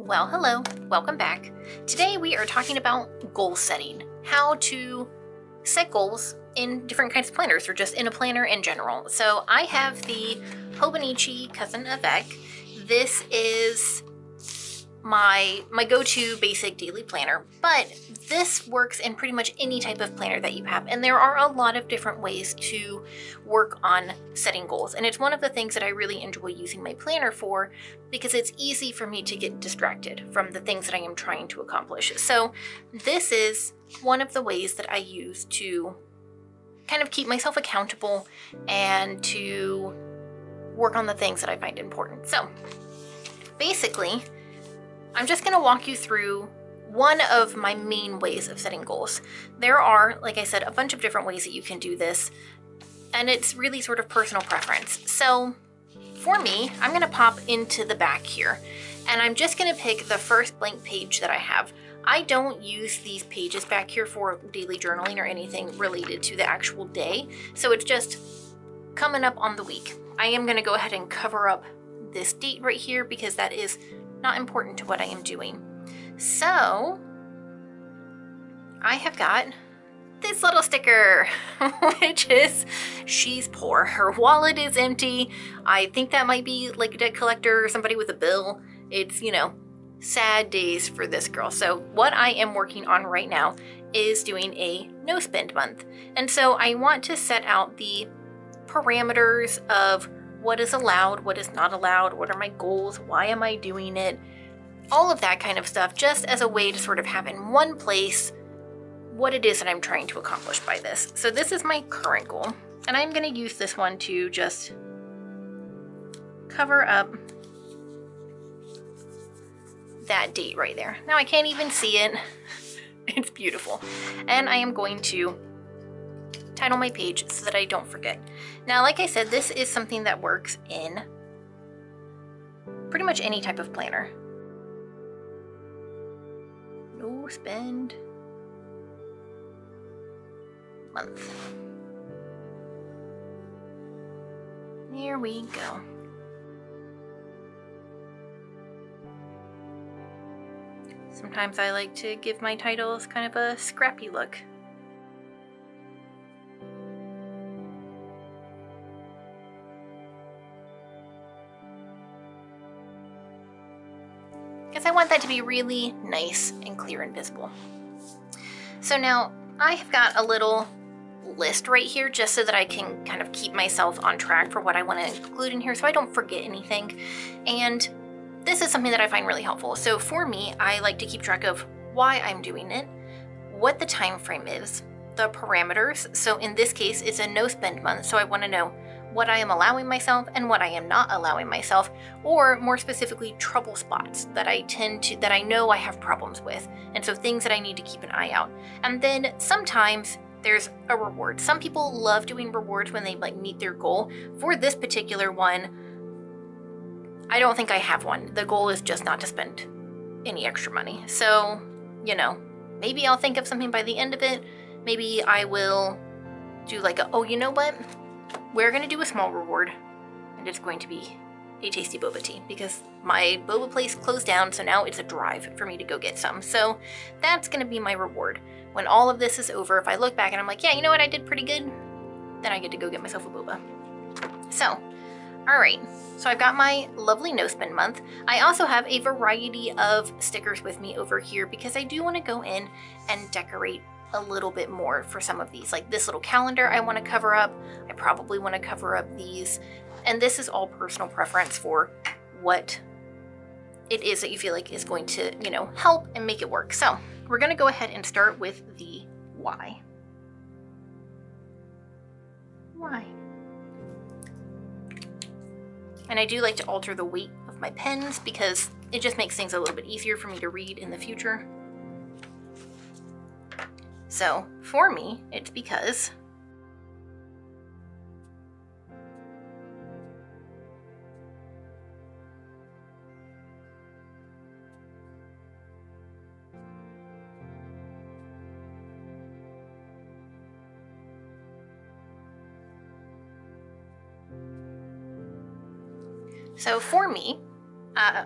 Well, hello, welcome back. Today we are talking about goal setting, how to set goals in different kinds of planners or just in a planner in general. So I have the Hobonichi Cousin Avec. This is my go-to basic daily planner, but this works in pretty much any type of planner that you have, and there are a lot of different ways to work on setting goals, and it's one of the things that I really enjoy using my planner for because it's easy for me to get distracted from the things that I am trying to accomplish. So this is one of the ways that I use to kind of keep myself accountable and to work on the things that I find important. So basically, I'm just going to walk you through one of my main ways of setting goals. There are, like I said, a bunch of different ways that you can do this, and it's really sort of personal preference. So for me, I'm going to pop into the back here, and I'm just going to pick the first blank page that I have. I don't use these pages back here for daily journaling or anything related to the actual day, so it's just coming up on the week. I am going to go ahead and cover up this date right here because that is not important to what I am doing. So I have got this little sticker, which is she's poor. Her wallet is empty. I think that might be like a debt collector or somebody with a bill. It's, sad days for this girl. So what I am working on right now is doing a no spend month. And so I want to set out the parameters of what is allowed, what is not allowed, what are my goals, why am I doing it, all of that kind of stuff, just as a way to sort of have in one place what it is that I'm trying to accomplish by this. So this is my current goal, and I'm going to use this one to just cover up that date right there. Now I can't even see it. It's beautiful. And I am going to title my page so that I don't forget. Now, like I said, this is something that works in pretty much any type of planner. No spend month. There we go. Sometimes I like to give my titles kind of a scrappy look. Because I want that to be really nice and clear and visible. So now I have got a little list right here just so that I can kind of keep myself on track for what I want to include in here so I don't forget anything. And this is something that I find really helpful. So for me, I like to keep track of why I'm doing it, what the time frame is, the parameters. So in this case, it's a no spend month, so I want to know what I am allowing myself and what I am not allowing myself, or more specifically, trouble spots that I know I have problems with, and so things that I need to keep an eye out. And then sometimes there's a reward. Some people love doing rewards when they meet their goal. For this particular one, I don't think I have one. The goal is just not to spend any extra money. So, maybe I'll think of something by the end of it. Maybe I will do like oh, you know what? We're going to do a small reward, and it's going to be a tasty boba tea because my boba place closed down, so now it's a drive for me to go get some. So that's going to be my reward. When all of this is over, if I look back and I'm like, yeah, you know what, I did pretty good, then I get to go get myself a boba. So, all right. So I've got my lovely no spend month. I also have a variety of stickers with me over here because I do want to go in and decorate a little bit more for some of these. Like this little calendar I want to cover up. I probably want to cover up these. And this is all personal preference for what it is that you feel like is going to, help and make it work. So we're going to go ahead and start with the why. Why? And I do like to alter the weight of my pens because it just makes things a little bit easier for me to read in the future. So for me, it's because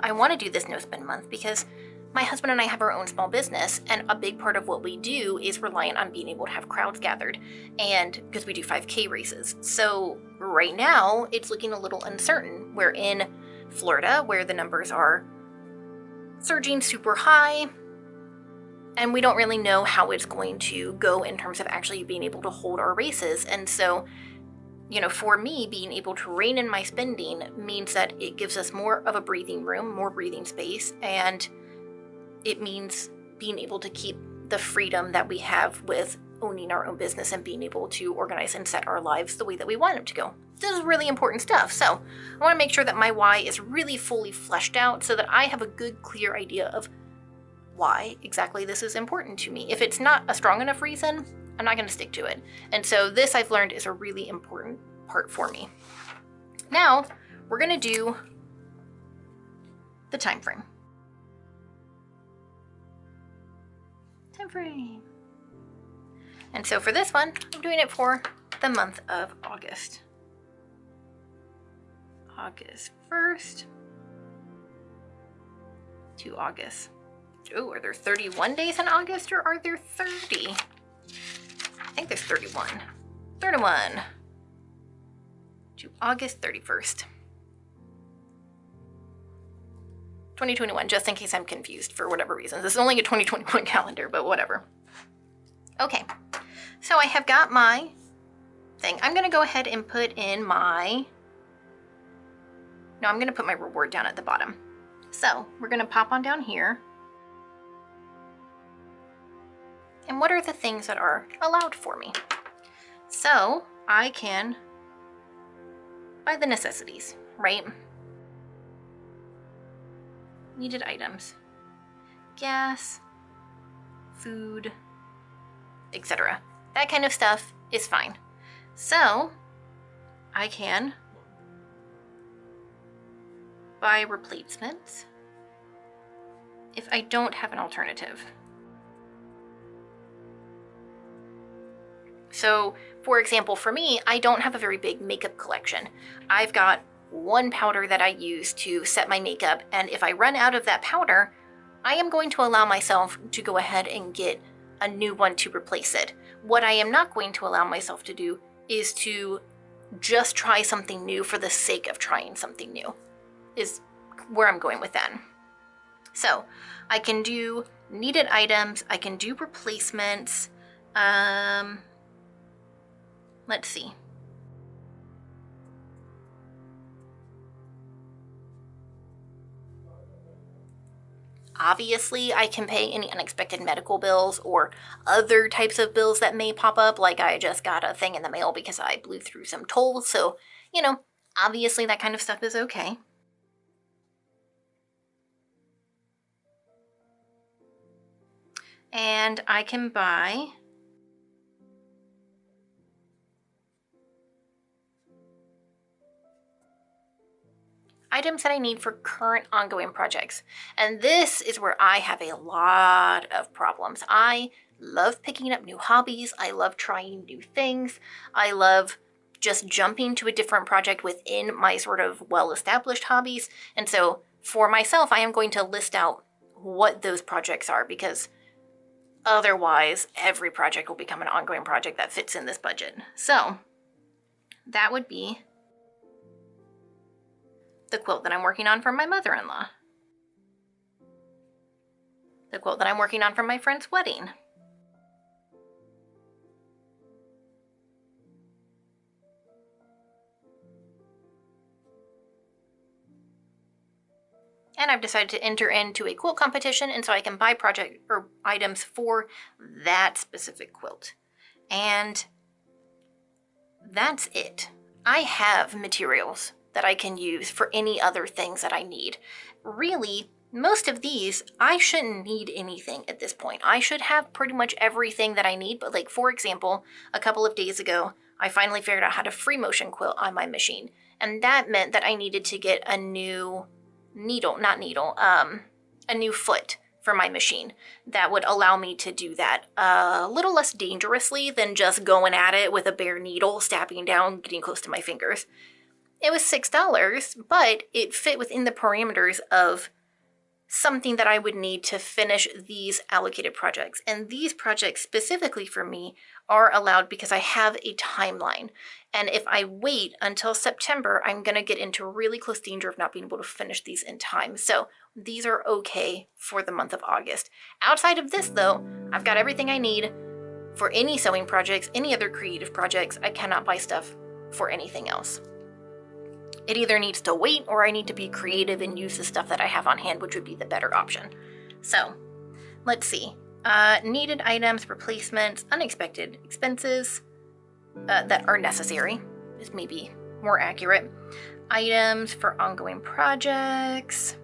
I want to do this no spend month because my husband and I have our own small business, and a big part of what we do is reliant on being able to have crowds gathered, and because we do 5K races. So right now it's looking a little uncertain. We're in Florida where the numbers are surging super high, and we don't really know how it's going to go in terms of actually being able to hold our races. And so, you know, for me, being able to rein in my spending means that it gives us more of a breathing room, more breathing space, and it means being able to keep the freedom that we have with owning our own business and being able to organize and set our lives the way that we want them to go. This is really important stuff. So I want to make sure that my why is really fully fleshed out so that I have a good, clear idea of why exactly this is important to me. If it's not a strong enough reason, I'm not going to stick to it. And so this, I've learned, is a really important part for me. Now we're going to do the time frame. And so for this one, I'm doing it for the month of August. August 1st to August. Oh, are there 31 days in August or are there 30? I think there's 31. 31 to August 31st. 2021, just in case I'm confused for whatever reason. This is only a 2021 calendar, but whatever. Okay, so I have got my thing. I'm gonna go ahead and put in my, no, I'm gonna put my reward down at the bottom. So we're gonna pop on down here. And what are the things that are allowed for me? So I can buy the necessities, right? Needed items, gas, food, etc. That kind of stuff is fine. So I can buy replacements if I don't have an alternative. So for example, for me, I don't have a very big makeup collection. I've got one powder that I use to set my makeup, and if I run out of that powder, I am going to allow myself to go ahead and get a new one to replace it. What I am not going to allow myself to do is to just try something new for the sake of trying something new, is where I'm going with that. So I can do needed items, I can do replacements, let's see. Obviously, I can pay any unexpected medical bills or other types of bills that may pop up, like I just got a thing in the mail because I blew through some tolls. So, you know, obviously that kind of stuff is okay. And I can buy items that I need for current ongoing projects. And this is where I have a lot of problems. I love picking up new hobbies. I love trying new things. I love just jumping to a different project within my sort of well-established hobbies. And so for myself, I am going to list out what those projects are, because otherwise every project will become an ongoing project that fits in this budget. So that would be the quilt that I'm working on for my mother-in-law, the quilt that I'm working on for my friend's wedding, and I've decided to enter into a quilt competition, and so I can buy project or items for that specific quilt. And that's it. I have materials that I can use for any other things that I need. Really, most of these, I shouldn't need anything at this point. I should have pretty much everything that I need, but like, for example, a couple of days ago, I finally figured out how to free motion quilt on my machine. And that meant that I needed to get a new a new foot for my machine that would allow me to do that a little less dangerously than just going at it with a bare needle, stabbing down, getting close to my fingers. It was $6, but it fit within the parameters of something that I would need to finish these allocated projects. And these projects specifically for me are allowed because I have a timeline. And if I wait until September, I'm going to get into really close danger of not being able to finish these in time. So these are okay for the month of August. Outside of this though, I've got everything I need for any sewing projects, any other creative projects. I cannot buy stuff for anything else. It either needs to wait or I need to be creative and use the stuff that I have on hand, which would be the better option. So let's see. Needed items, replacements, unexpected expenses that are necessary is maybe more accurate. Items for ongoing projects.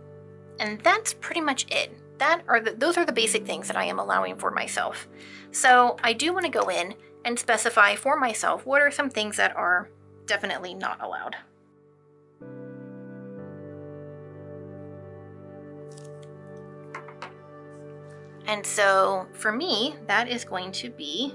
And that's pretty much it. Those are the basic things that I am allowing for myself. So I do want to go in and specify for myself what are some things that are definitely not allowed. And so for me, that is going to be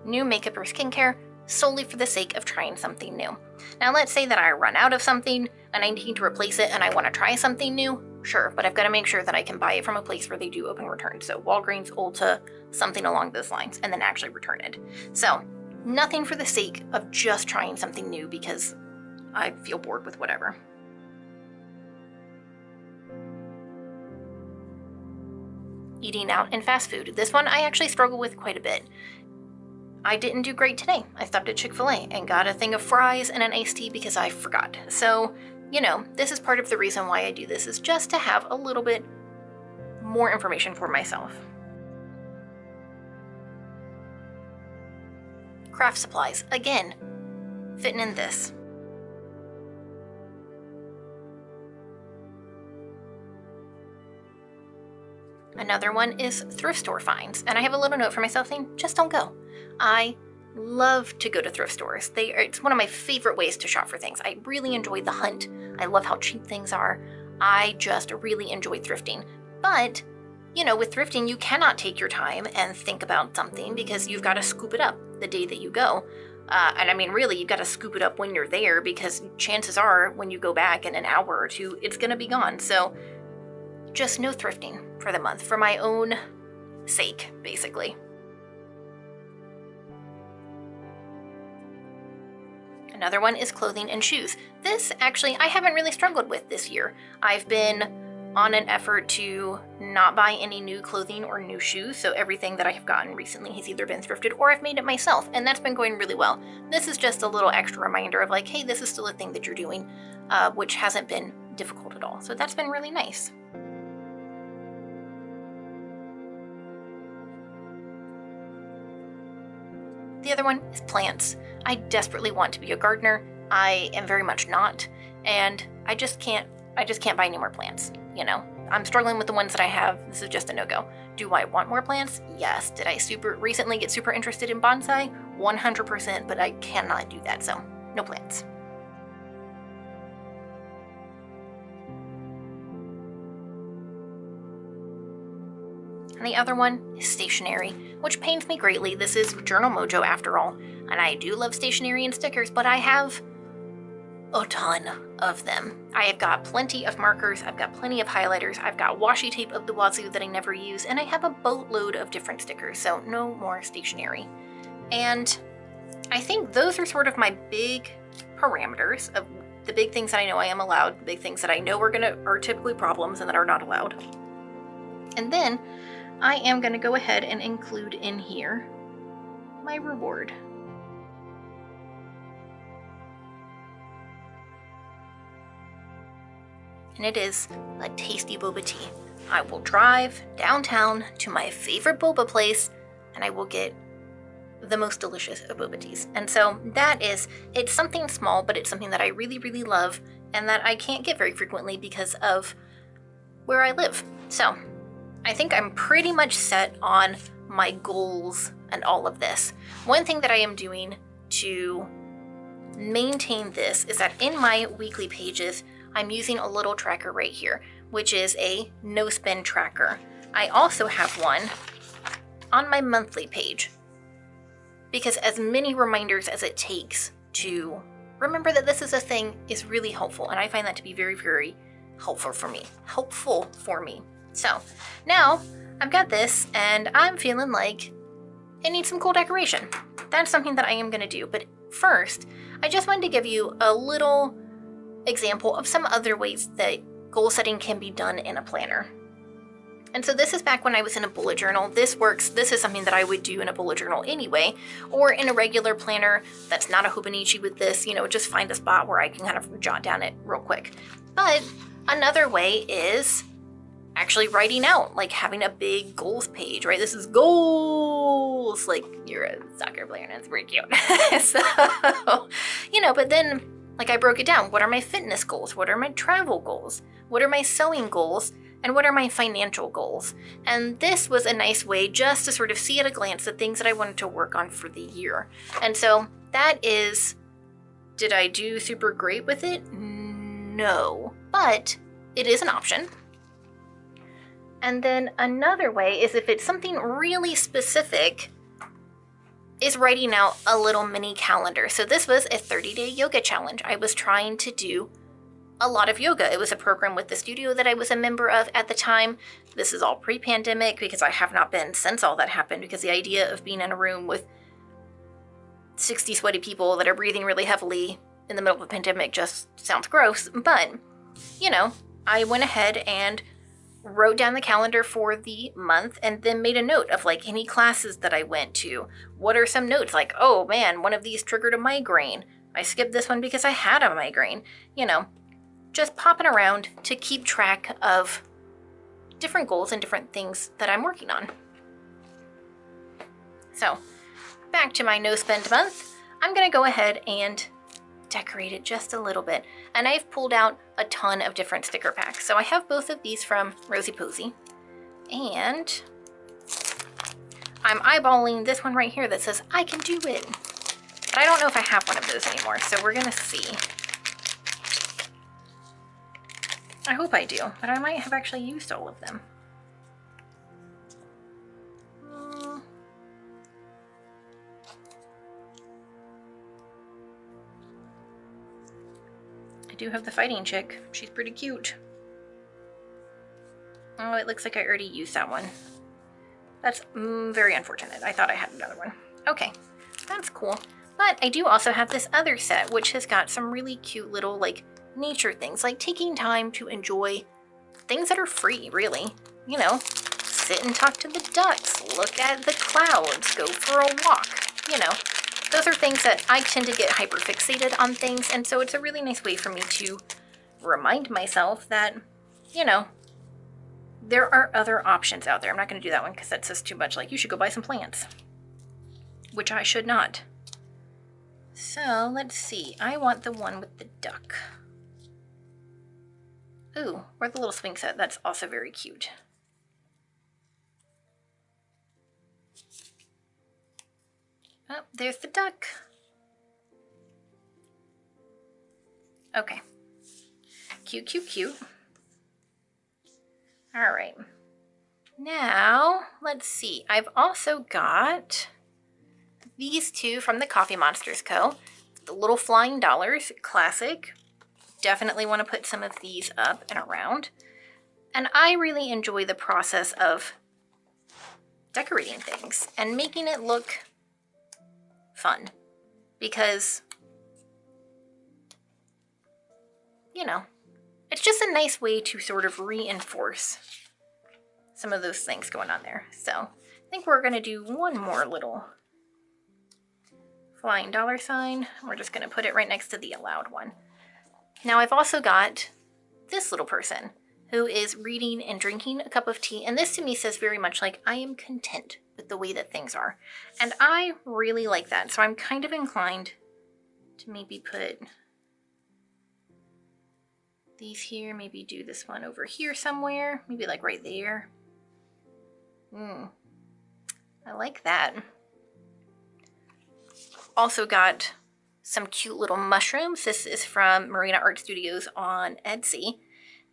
new makeup or skincare solely for the sake of trying something new. Now let's say that I run out of something and I need to replace it and I want to try something new. Sure, but I've got to make sure that I can buy it from a place where they do open returns. So Walgreens, Ulta, something along those lines, and then actually return it. So nothing for the sake of just trying something new because I feel bored with whatever. Eating out and fast food. This one I actually struggle with quite a bit. I didn't do great today. I stopped at Chick-fil-A and got a thing of fries and an iced tea because I forgot. So, you know, this is part of the reason why I do this, is just to have a little bit more information for myself. Craft supplies, again, fitting in this. Another one is thrift store finds, and I have a little note for myself saying, just don't go. I love to go to thrift stores. It's one of my favorite ways to shop for things. I really enjoy the hunt. I love how cheap things are. I just really enjoy thrifting. But, you know, with thrifting, you cannot take your time and think about something because you've got to scoop it up the day that you go. And I mean, really, you've got to scoop it up when you're there because chances are when you go back in an hour or two, it's going to be gone. So just no thrifting for the month, for my own sake, basically. Another one is clothing and shoes. This actually I haven't really struggled with this year. I've been on an effort to not buy any new clothing or new shoes, so everything that I have gotten recently has either been thrifted or I've made it myself, and that's been going really well. This is just a little extra reminder of like, hey, this is still a thing that you're doing, which hasn't been difficult at all. So that's been really nice. The other one is plants. I desperately want to be a gardener. I am very much not, and I just can't buy any more plants, you know? I'm struggling with the ones that I have. This is just a no-go. Do I want more plants? Yes. Did I recently get super interested in bonsai? 100%, but I cannot do that, so no plants. And the other one is stationery, which pains me greatly. This is Journal Mojo after all, and I do love stationery and stickers, but I have a ton of them. I have got plenty of markers, I've got plenty of highlighters, I've got washi tape of the wazoo that I never use, and I have a boatload of different stickers, so no more stationery. And I think those are sort of my big parameters of the big things that I know I am allowed, the big things that I know are typically problems and that are not allowed. And then I am going to go ahead and include in here my reward. And it is a tasty boba tea. I will drive downtown to my favorite boba place and I will get the most delicious of boba teas. And so it's something small, but it's something that I really, really love and that I can't get very frequently because of where I live. So I think I'm pretty much set on my goals and all of this. One thing that I am doing to maintain this is that in my weekly pages, I'm using a little tracker right here which is a no spend tracker. I also have one on my monthly page, because as many reminders as it takes to remember that this is a thing is really helpful, and I find that to be very, very helpful for me. So now I've got this, and I'm feeling like it needs some cool decoration. That's something that I am going to do. But first, I just wanted to give you a little example of some other ways that goal setting can be done in a planner. And so this is back when I was in a bullet journal. This works. This is something that I would do in a bullet journal anyway, or in a regular planner that's not a Hobonichi with this, just find a spot where I can kind of jot down it real quick. But another way is actually writing out, like having a big goals page, right? This is goals, like you're a soccer player and it's pretty cute. So, but then like I broke it down. What are my fitness goals? What are my travel goals? What are my sewing goals? And what are my financial goals? And this was a nice way just to sort of see at a glance the things that I wanted to work on for the year. And so that is, did I do super great with it? No, but it is an option. And then another way is if it's something really specific, is writing out a little mini calendar. So this was a 30-day yoga challenge. I was trying to do a lot of yoga. It was a program with the studio that I was a member of at the time. This is all pre-pandemic because I have not been since all that happened, because the idea of being in a room with 60 sweaty people that are breathing really heavily in the middle of a pandemic just sounds gross. But, I went ahead and wrote down the calendar for the month and then made a note of like any classes that I went to. What are some notes? Like, oh man, one of these triggered a migraine. I skipped this one because I had a migraine. Just popping around to keep track of different goals and different things that I'm working on. So back to my no spend month, I'm gonna go ahead and decorate it just a little bit. And I've pulled out a ton of different sticker packs. So I have both of these from Rosie Posy, and I'm eyeballing this one right here that says, I can do it. But I don't know if I have one of those anymore, so we're gonna see. I hope I do, but I might have actually used all of them. I do have the fighting chick. She's pretty cute. Oh, it looks like I already used that one. That's very unfortunate. I thought I had another one. Okay, that's cool. But I do also have this other set, which has got some really cute little, like, nature things, like taking time to enjoy things that are free, really. Sit and talk to the ducks, look at the clouds, go for a walk. Those are things that I tend to get hyper fixated on things, and so it's a really nice way for me to remind myself that, there are other options out there. I'm not going to do that one because that says too much, like you should go buy some plants, which I should not. So let's see, I want the one with the duck. Ooh, or the little swing set. That's also very cute. Oh, there's the duck. Okay. Cute, cute, cute. All right. Now, let's see. I've also got these two from TheCoffeeMonstersCo. The little flying dollars, classic. Definitely want to put some of these up and around. And I really enjoy the process of decorating things and making it look fun, because, it's just a nice way to sort of reinforce some of those things going on there. So I think we're going to do one more little flying dollar sign. We're just going to put it right next to the allowed one. Now I've also got this little person who is reading and drinking a cup of tea. And this to me says very much like, I am content with the way that things are. And I really like that. So I'm kind of inclined to maybe put these here, maybe do this one over here somewhere, maybe like right there. I like that. Also got some cute little mushrooms. This is from MarinaArtStudios on Etsy.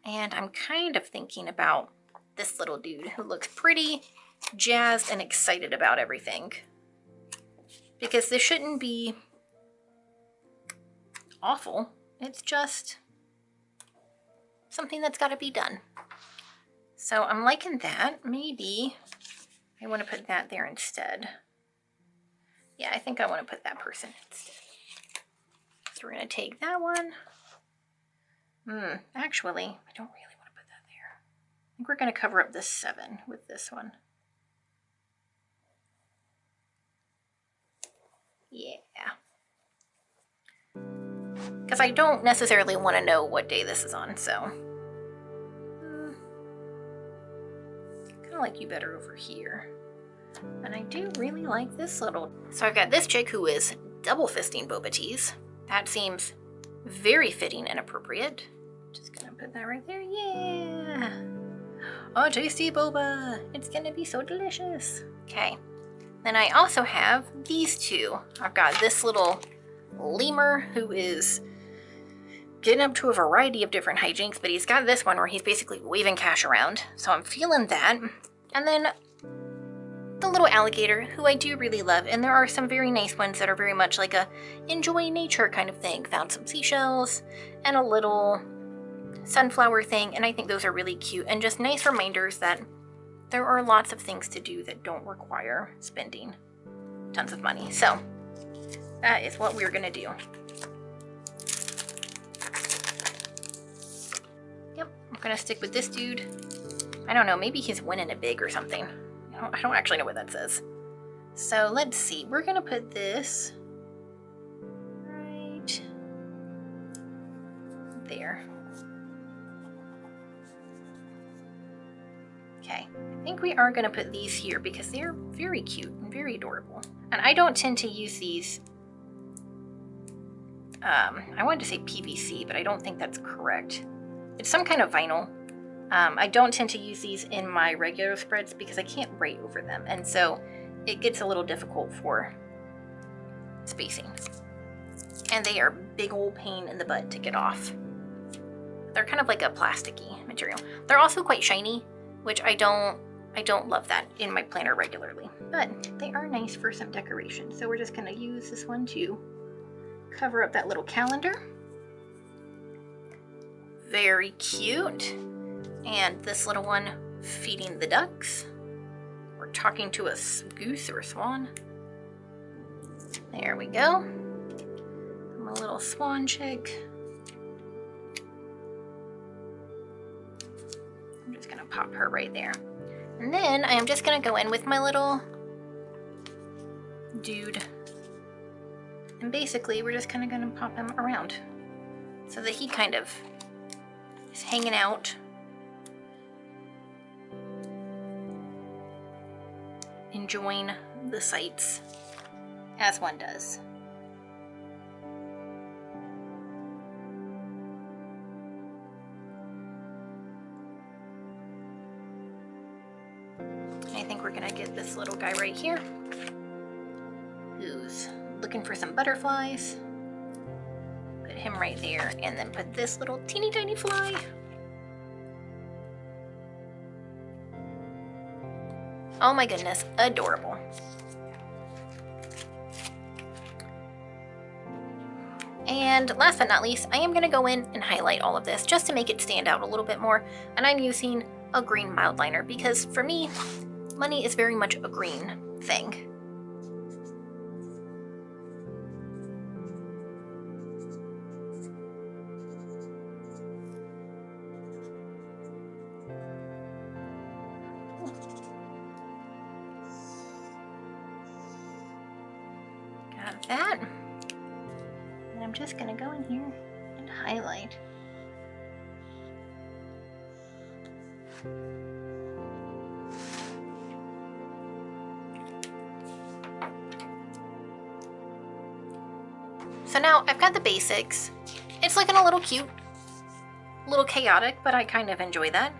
And I'm kind of thinking about this little dude who looks pretty jazzed and excited about everything. Because this shouldn't be awful. It's just something that's got to be done. So I'm liking that. Maybe I want to put that there instead. Yeah, I think I want to put that person instead. So we're going to take that one. Actually, I don't really want to put that there. I think we're going to cover up this 7 with this one. Yeah. Because I don't necessarily want to know what day this is on, so. Kind of like you better over here. And I do really like this little. So I've got this chick who is double fisting boba teas. That seems very fitting and appropriate. Just gonna put that right there. Yeah. Oh, tasty boba. It's gonna be so delicious. Okay. Then I also have these two. I've got this little lemur who is getting up to a variety of different hijinks, but he's got this one where he's basically waving cash around. So I'm feeling that. And then the little alligator, who I do really love, and there are some very nice ones that are very much like a enjoy nature kind of thing. Found some seashells and a little sunflower thing, and I think those are really cute and just nice reminders that there are lots of things to do that don't require spending tons of money. So that is what we're gonna do. Yep, I'm gonna stick with this dude. I don't know, maybe he's winning a big or something. I don't actually know what that says. So let's see, we're gonna put this right there. Okay, I think we are gonna put these here because they're very cute and very adorable. And I don't tend to use these, I wanted to say PVC, but I don't think that's correct. It's some kind of vinyl. I don't tend to use these in my regular spreads because I can't write over them, and so it gets a little difficult for spacing. And they are big old pain in the butt to get off. They're kind of like a plasticky material. They're also quite shiny, which I don't love that in my planner regularly, but they are nice for some decoration. So we're just gonna use this one to cover up that little calendar. Very cute. And this little one feeding the ducks. We're talking to a goose or a swan. There we go. My little swan chick. I'm just gonna pop her right there. And then I am just gonna go in with my little dude. And basically we're just kinda gonna pop him around so that he kind of is hanging out, enjoying the sights as one does. I think we're gonna get this little guy right here who's looking for some butterflies. Put him right there, and then put this little teeny tiny fly. Oh my goodness, adorable. And last but not least, I am gonna go in and highlight all of this just to make it stand out a little bit more. And I'm using a green mild liner because for me, money is very much a green thing. Got that. And I'm just gonna go in here and highlight. So now I've got the basics. It's looking a little cute, a little chaotic, but I kind of enjoy that.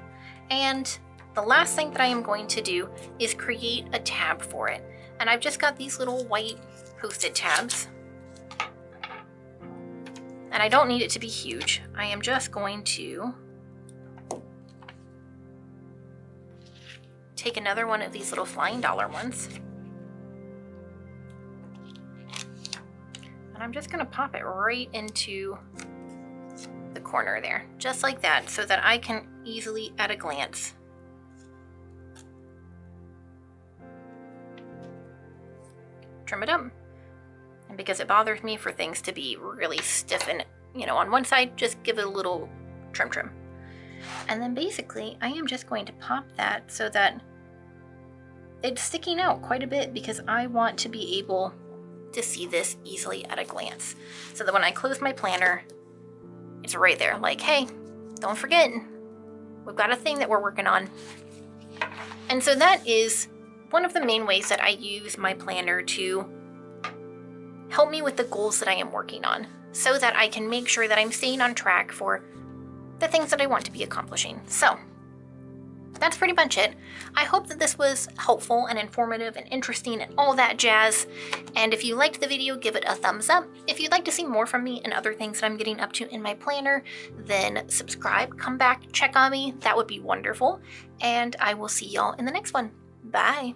And the last thing that I am going to do is create a tab for it. And I've just got these little white Post-it tabs. And I don't need it to be huge. I am just going to take another one of these little flying dollar ones. And I'm just gonna pop it right into the corner there, just like that, so that I can easily, at a glance, trim it up. And because it bothers me for things to be really stiff and, you know, on one side, just give it a little trim. And then basically, I am just going to pop that so that it's sticking out quite a bit, because I want to be able to see this easily at a glance. So that when I close my planner, it's right there, like, hey, don't forget, we've got a thing that we're working on. And so that is one of the main ways that I use my planner to help me with the goals that I am working on, so that I can make sure that I'm staying on track for the things that I want to be accomplishing. So that's pretty much it. I hope that this was helpful and informative and interesting and all that jazz. And if you liked the video, give it a thumbs up. If you'd like to see more from me and other things that I'm getting up to in my planner, then subscribe, come back, check on me. That would be wonderful. And I will see y'all in the next one. Bye.